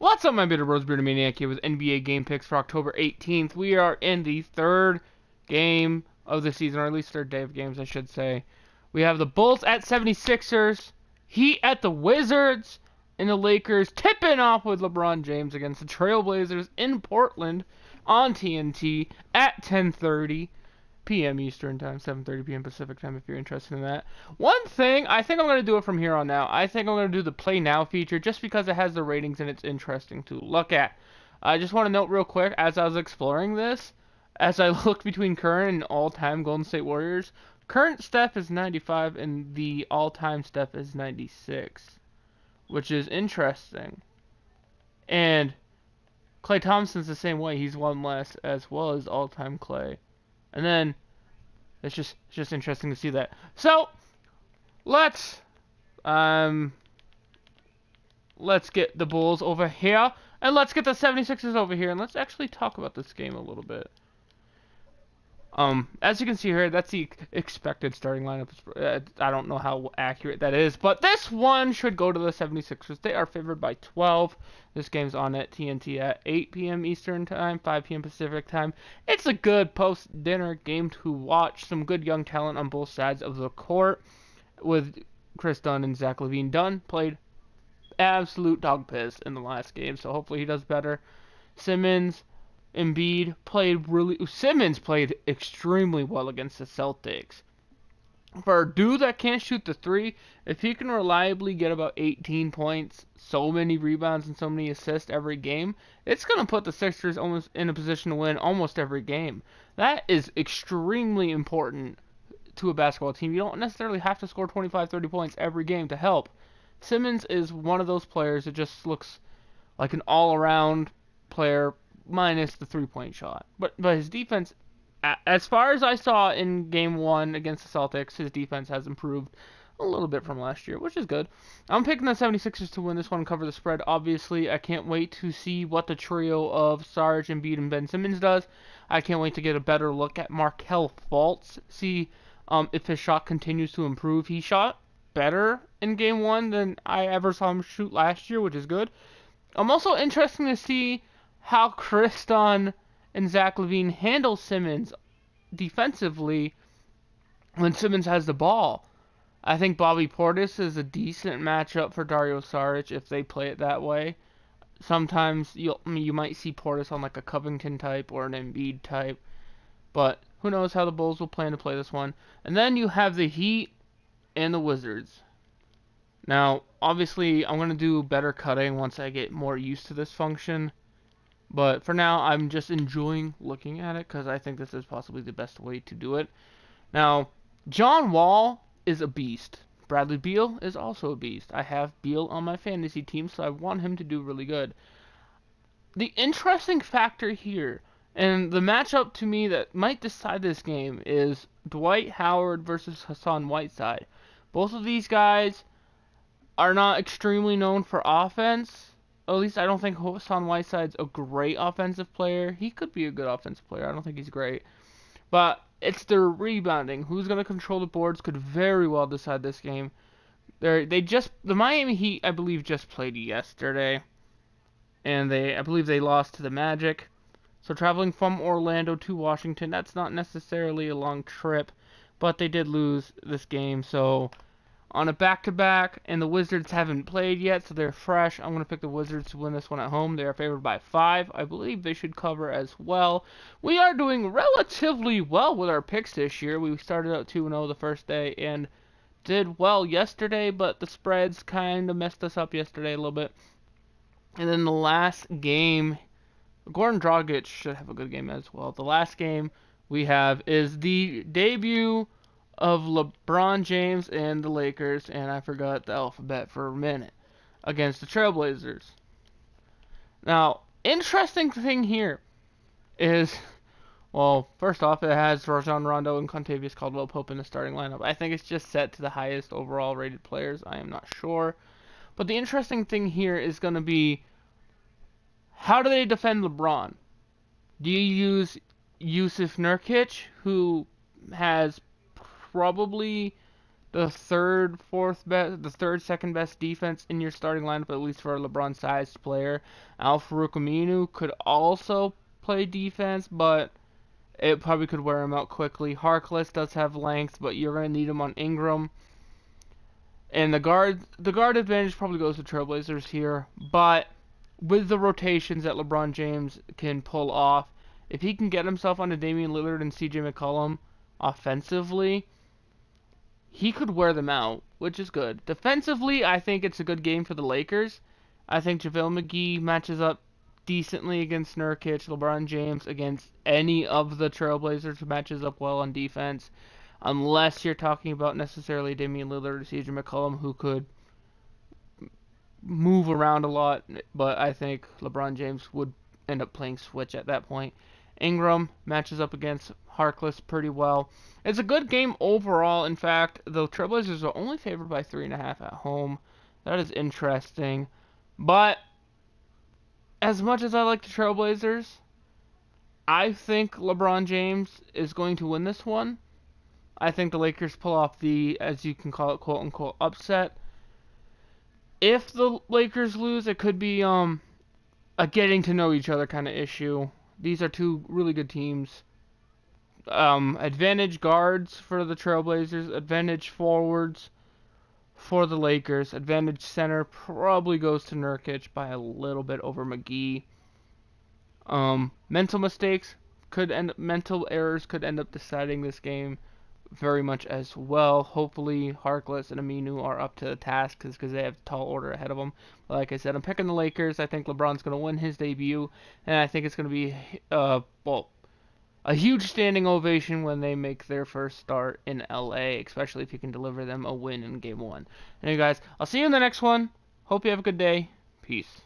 What's up, my bitter bros? Bearded Maniac here with NBA game picks for October 18th. We are in the third game of the season, or at least third day of games, I should say. We have the Bulls at 76ers, Heat at the Wizards, and the Lakers tipping off with LeBron James against the Trailblazers in Portland on TNT at 10:30 p.m. Eastern Time, 7:30 p.m. Pacific Time if you're interested in that. One thing, I think I'm going to do it from here on out. I think I'm going to do the Play Now feature just because it has the ratings and it's interesting to look at. I just want to note real quick, as I was exploring this, as I looked between current and all-time Golden State Warriors, current Steph is 95 and the all-time Steph is 96, which is interesting. And Klay Thompson's the same way. He's one less as well as all-time Klay. And then it's just interesting to see that. So let's get the Bulls over here and let's get the 76ers over here and let's actually talk about this game a little bit. As you can see here, that's the expected starting lineup. I don't know how accurate that is, but this one should go to the 76ers. They are favored by 12. This game's on at TNT at 8 p.m. Eastern Time, 5 p.m. Pacific Time. It's a good post-dinner game to watch. Some good young talent on both sides of the court with Chris Dunn and Zach LaVine. Dunn played absolute dog piss in the last game, so hopefully he does better. Simmons, Embiid Simmons played extremely well against the Celtics. For a dude that can't shoot the three, if he can reliably get about 18 points, so many rebounds, and so many assists every game, it's going to put the Sixers almost in a position to win almost every game. That is extremely important to a basketball team. You don't necessarily have to score 25, 30 points every game to help. Simmons is one of those players that just looks like an all-around player, minus the three-point shot. But his defense, as far as I saw in Game 1 against the Celtics, his defense has improved a little bit from last year, which is good. I'm picking the 76ers to win this one and cover the spread. Obviously, I can't wait to see what the trio of Sarge, Embiid, and Ben Simmons does. I can't wait to get a better look at Markelle Fultz, see if his shot continues to improve. He shot better in Game 1 than I ever saw him shoot last year, which is good. I'm also interested to see how Chris Dunn and Zach LaVine handle Simmons defensively when Simmons has the ball. I think Bobby Portis is a decent matchup for Dario Saric if they play it that way. Sometimes you might see Portis on like a Covington type or an Embiid type, but who knows how the Bulls will plan to play this one. And then you have the Heat and the Wizards. Now, obviously, I'm going to do better cutting once I get more used to this function. But for now, I'm just enjoying looking at it because I think this is possibly the best way to do it. Now, John Wall is a beast. Bradley Beal is also a beast. I have Beal on my fantasy team, so I want him to do really good. The interesting factor here, and the matchup to me that might decide this game, is Dwight Howard versus Hassan Whiteside. Both of these guys are not extremely known for offense. At least I don't think Hassan Whiteside's a great offensive player. He could be a good offensive player. I don't think he's great. But it's their rebounding. Who's going to control the boards could very well decide this game. The Miami Heat, I believe, just played yesterday. And I believe they lost to the Magic. So traveling from Orlando to Washington, that's not necessarily a long trip. But they did lose this game, so on a back-to-back, and the Wizards haven't played yet, so they're fresh. I'm going to pick the Wizards to win this one at home. They are favored by 5. I believe they should cover as well. We are doing relatively well with our picks this year. We started out 2-0 the first day and did well yesterday, but the spreads kind of messed us up yesterday a little bit. And then the last game, Goran Dragic should have a good game as well. The last game we have is the debut of LeBron James and the Lakers, and I forgot the alphabet for a minute, against the Trailblazers. Now, interesting thing here is, well, first off, it has Rajon Rondo and Contavious Caldwell-Pope in the starting lineup. I think it's just set to the highest overall rated players. I am not sure. But the interesting thing here is going to be, how do they defend LeBron? Do you use Yusuf Nurkic, who has probably the third second best defense in your starting lineup, at least for a LeBron-sized player. Al-Farouq Aminu could also play defense, but it probably could wear him out quickly. Harkless does have length, but you're going to need him on Ingram. And the guard advantage probably goes to Trailblazers here, but with the rotations that LeBron James can pull off, if he can get himself onto Damian Lillard and CJ McCollum offensively, he could wear them out, which is good. Defensively, I think it's a good game for the Lakers. I think JaVale McGee matches up decently against Nurkic. LeBron James against any of the Trailblazers matches up well on defense, unless you're talking about necessarily Damian Lillard or CJ McCollum, who could move around a lot, but I think LeBron James would end up playing switch at that point. Ingram matches up against Harkless pretty well. It's a good game overall. In fact, the Trailblazers are only favored by 3.5 at home. That is interesting. But as much as I like the Trailblazers, I think LeBron James is going to win this one. I think the Lakers pull off the, as you can call it, quote-unquote, upset. If the Lakers lose, it could be a getting to know each other kind of issue. These are two really good teams. Advantage guards for the Trailblazers, advantage forwards for the Lakers, advantage center probably goes to Nurkic by a little bit over McGee. Mental errors could end up deciding this game very much as well. Hopefully, Harkless and Aminu are up to the task because they have tall order ahead of them. But like I said, I'm picking the Lakers. I think LeBron's going to win his debut, and I think it's going to be a huge standing ovation when they make their first start in LA, especially if you can deliver them a win in Game 1. Anyway, guys, I'll see you in the next one. Hope you have a good day. Peace.